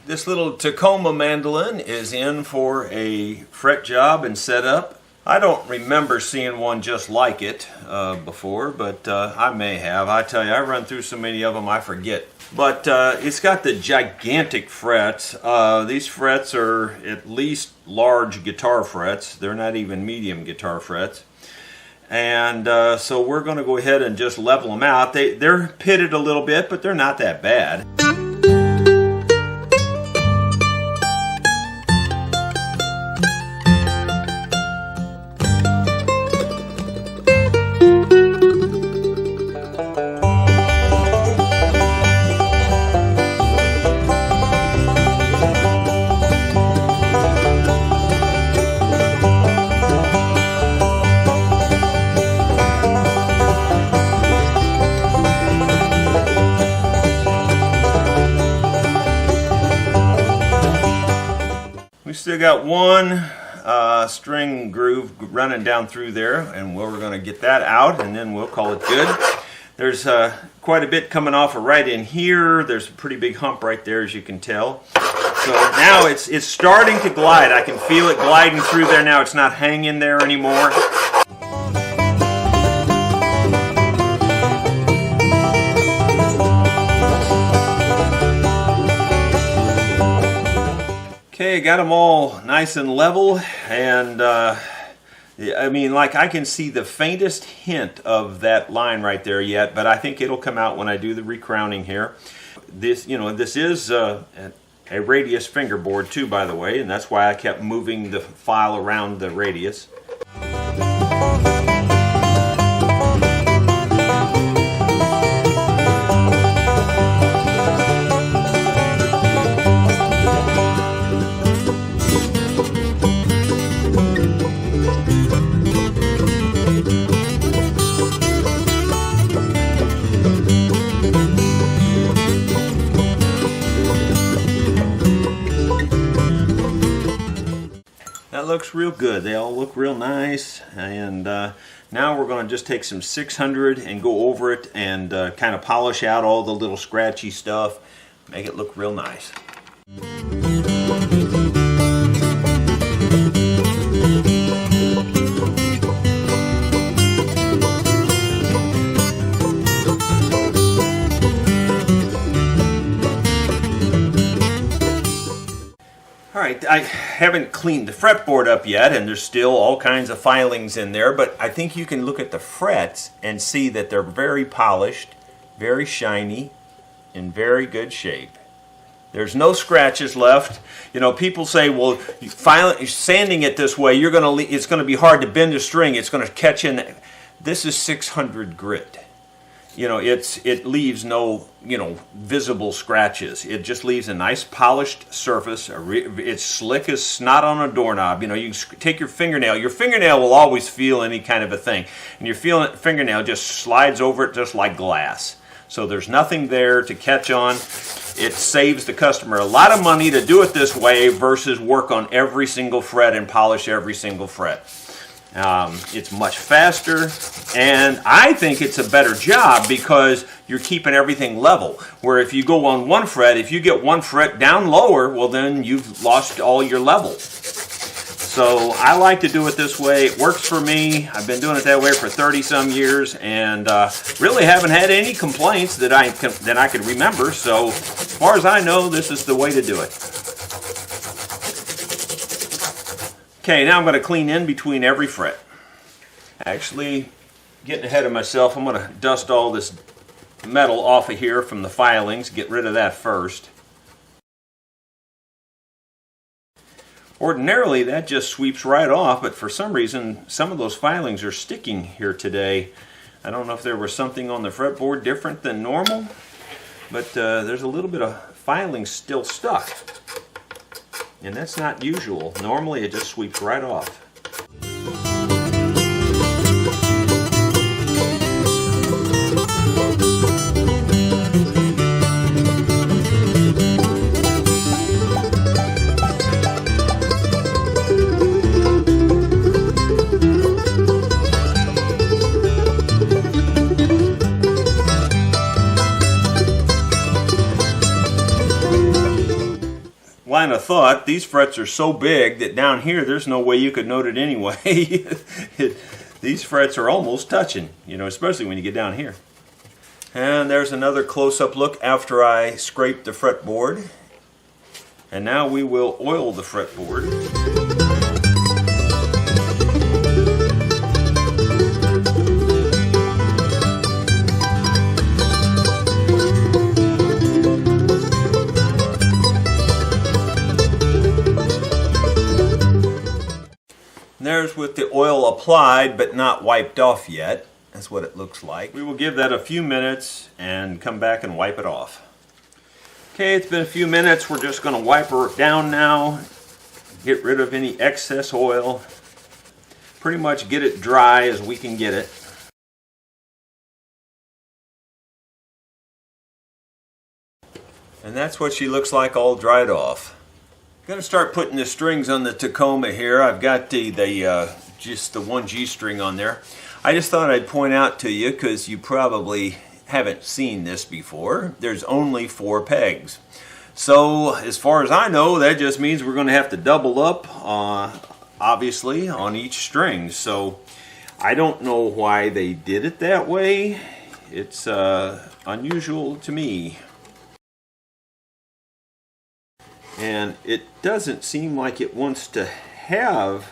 This little Tacoma Mandolin is in for a fret job and setup. I don't remember seeing one just like it before, but I may have. I tell you, I run through so many of them I forget. But it's got the gigantic frets. These frets are at least large guitar frets. They're not even medium guitar frets. And so we're going to go ahead and just level them out. They're pitted a little bit, but they're not that bad. We still got one string groove running down through there, and we're going to get that out and then we'll call it good. There's quite a bit coming off of right in here. There's a pretty big hump right there, as you can tell. So now it's starting to glide. I can feel it gliding through there now. It's not hanging there anymore. Okay, got them all nice and level, and I mean, like, I can see the faintest hint of that line right there yet, but I think it'll come out when I do the recrowning here. This, this is a radius fingerboard too, by the way, and that's why I kept moving the file around the radius. That looks real good. They all look real nice, and now we're going to just take some 600 and go over it and kind of polish out all the little scratchy stuff, make it look real nice. Alright, I haven't cleaned the fretboard up yet, and there's still all kinds of filings in there, but I think you can look at the frets and see that they're very polished, very shiny, in very good shape. There's no scratches left. People say, well, sanding it this way, it's going to be hard to bend a string, it's going to catch in. This is 600 grit. It leaves no, visible scratches. It just leaves a nice polished surface. It's slick as snot on a doorknob. You can take your fingernail. Your fingernail will always feel any kind of a thing. And your fingernail just slides over it just like glass. So there's nothing there to catch on. It saves the customer a lot of money to do it this way versus work on every single fret and polish every single fret. It's much faster, and I think it's a better job because you're keeping everything level. Where if you go on one fret, if you get one fret down lower, well then you've lost all your level. So I like to do it this way. It works for me. I've been doing it that way for 30-some years, and really haven't had any complaints that I can remember. So as far as I know, this is the way to do it. Okay, now I'm going to clean in between every fret. Actually, getting ahead of myself, I'm going to dust all this metal off of here from the filings, get rid of that first. Ordinarily, that just sweeps right off, but for some reason, some of those filings are sticking here today. I don't know if there was something on the fretboard different than normal, but there's a little bit of filing still stuck. And that's not usual. Normally it just sweeps right off. line of thought, these frets are so big that down here there's no way you could note it anyway. These frets are almost touching, you know, especially when you get down here. And there's another close-up look after I scrape the fretboard. And now we will oil the fretboard. There's with the oil applied but not wiped off yet. That's what it looks like. We will give that a few minutes and come back and wipe it off. Okay, it's been a few minutes. We're just going to wipe her down now. Get rid of any excess oil. Pretty much get it dry as we can get it. And that's what she looks like all dried off. I'm going to start putting the strings on the Tacoma here. I've got just the one G string on there. I just thought I'd point out to you, because you probably haven't seen this before, there's only 4 pegs. So as far as I know, that just means we're going to have to double up, obviously, on each string. So I don't know why they did it that way. It's unusual to me. And it doesn't seem like it wants to have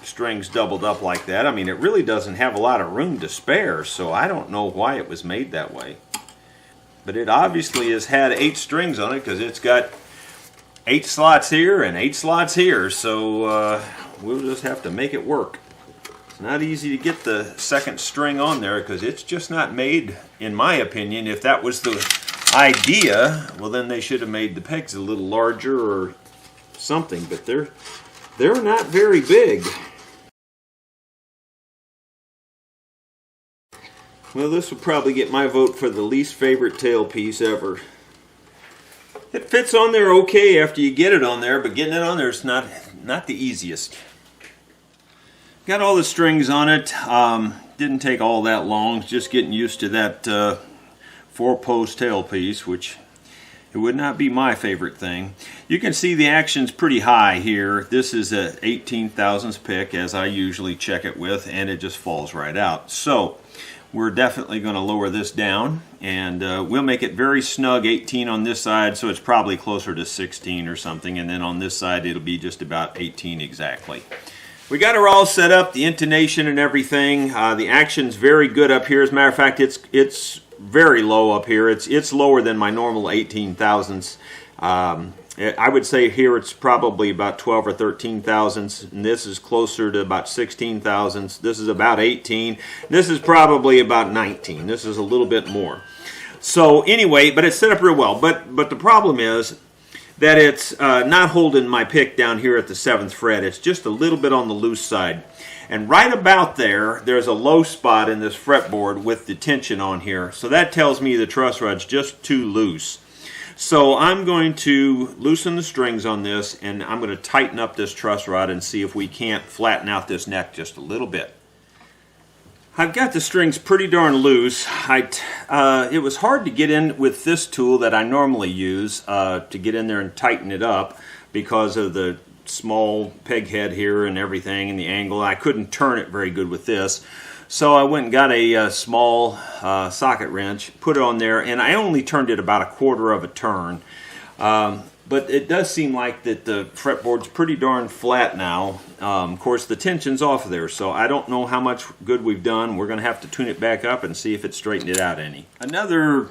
strings doubled up like that. I mean, it really doesn't have a lot of room to spare, so I don't know why it was made that way. But it obviously has had 8 strings on it, because it's got 8 slots here and 8 slots here, so we'll just have to make it work. It's not easy to get the second string on there, because it's just not made, in my opinion. If that was the idea, well, then they should have made the pegs a little larger or something, but they're not very big. Well, this will probably get my vote for the least favorite tailpiece ever. It fits on there okay after you get it on there, but getting it on there is not the easiest. Got all the strings on it. Didn't take all that long. Just getting used to that 4-post tailpiece, which it would not be my favorite thing. You can see the action's pretty high here. This is a 18 thousandths pick, as I usually check it with, and it just falls right out. So we're definitely going to lower this down, and we'll make it very snug 18 on this side, so it's probably closer to 16 or something, and then on this side it'll be just about 18 exactly. We got her all set up, the intonation and everything. The action's very good up here. As a matter of fact, it's very low up here. It's lower than my normal 18 thousandths. I would say here it's probably about 12 or 13 thousandths, and this is closer to about 16 thousandths. This is about 18. This is probably about 19. This is a little bit more. So anyway, but it's set up real well. But the problem is that it's not holding my pick down here at the 7th fret. It's just a little bit on the loose side. And right about there, there's a low spot in this fretboard with the tension on here. So that tells me the truss rod's just too loose. So I'm going to loosen the strings on this, and I'm going to tighten up this truss rod and see if we can't flatten out this neck just a little bit. I've got the strings pretty darn loose. It was hard to get in with this tool that I normally use to get in there and tighten it up because of the small peg head here and everything and the angle. I couldn't turn it very good with this. So I went and got a small socket wrench, put it on there, and I only turned it about 1/4 of a turn. But it does seem like that the fretboard's pretty darn flat now. Of course, the tension's off there, so I don't know how much good we've done. We're going to have to tune it back up and see if it straightened it out any. Another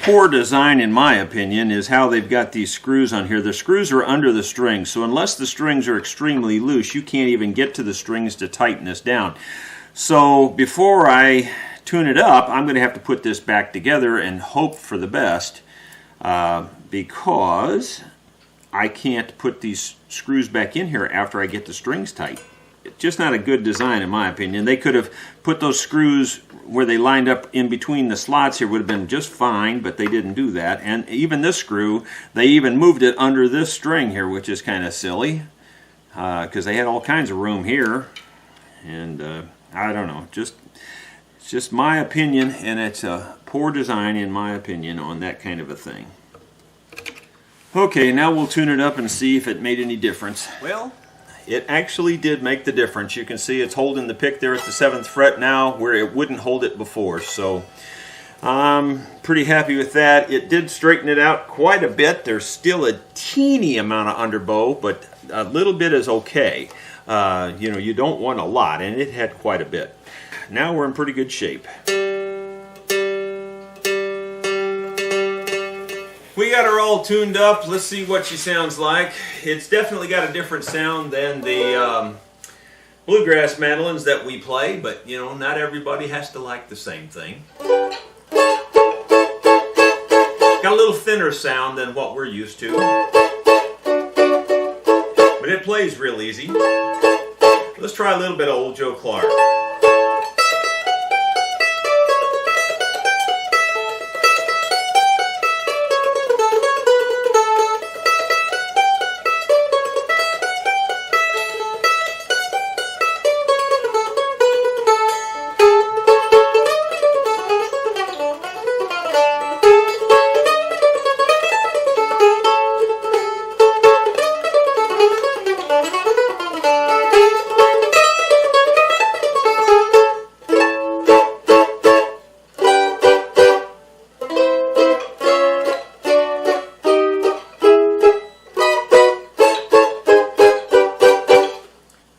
poor design, in my opinion, is how they've got these screws on here. The screws are under the strings, so unless the strings are extremely loose, you can't even get to the strings to tighten this down. So before I tune it up, I'm going to have to put this back together and hope for the best, because I can't put these screws back in here after I get the strings tight. It's just not a good design, in my opinion. They could have put those screws where they lined up in between the slots here, would have been just fine, but they didn't do that. And even this screw, they even moved it under this string here, which is kind of silly, because they had all kinds of room here. And I don't know, it's just my opinion, and it's a poor design, in my opinion, on that kind of a thing. Okay, now we'll tune it up and see if it made any difference. Well, it actually did make the difference. You can see it's holding the pick there at the 7th fret now where it wouldn't hold it before. So I'm pretty happy with that. It did straighten it out quite a bit. There's still a teeny amount of underbow, but a little bit is okay. You know, you don't want a lot, and it had quite a bit. Now we're in pretty good shape. We got her all tuned up. Let's see what she sounds like. It's definitely got a different sound than the bluegrass mandolins that we play, but you know, not everybody has to like the same thing. Got a little thinner sound than what we're used to, but it plays real easy. Let's try a little bit of Old Joe Clark.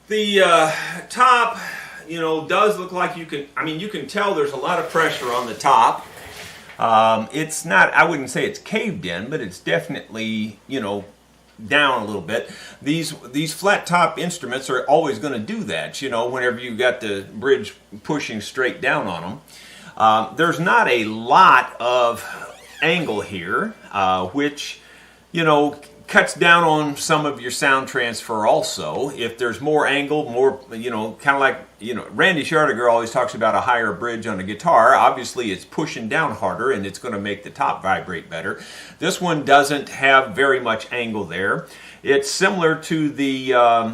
The top, you know, does look like you can tell there's a lot of pressure on the top. It's not, I wouldn't say it's caved in, but it's definitely, you know, down a little bit. These flat top instruments are always going to do that, you know, whenever you've got the bridge pushing straight down on them. There's not a lot of angle here, which, you know, cuts down on some of your sound transfer also. If there's more angle, more, you know, kind of like, you know, Randy Shardiger always talks about a higher bridge on a guitar. Obviously it's pushing down harder and it's going to make the top vibrate better. This one doesn't have very much angle there. It's similar to the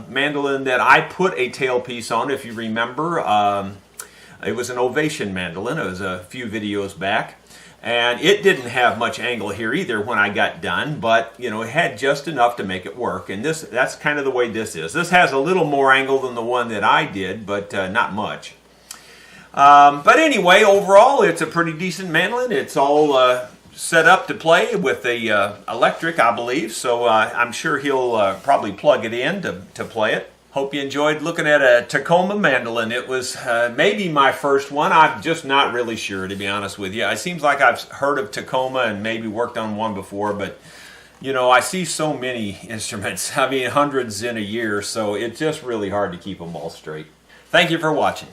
mandolin that I put a tailpiece on, if you remember. It was an Ovation mandolin. It was a few videos back. And it didn't have much angle here either when I got done, but you know, it had just enough to make it work. And that's kind of the way this is. This has a little more angle than the one that I did, but not much. But anyway, overall, it's a pretty decent mandolin. It's all set up to play with the electric, I believe. So I'm sure he'll probably plug it in to play it. Hope you enjoyed looking at a Tacoma mandolin. It was maybe my first one. I'm just not really sure, to be honest with you. It seems like I've heard of Tacoma and maybe worked on one before, but you know, I see so many instruments. I mean, hundreds in a year, so it's just really hard to keep them all straight. Thank you for watching.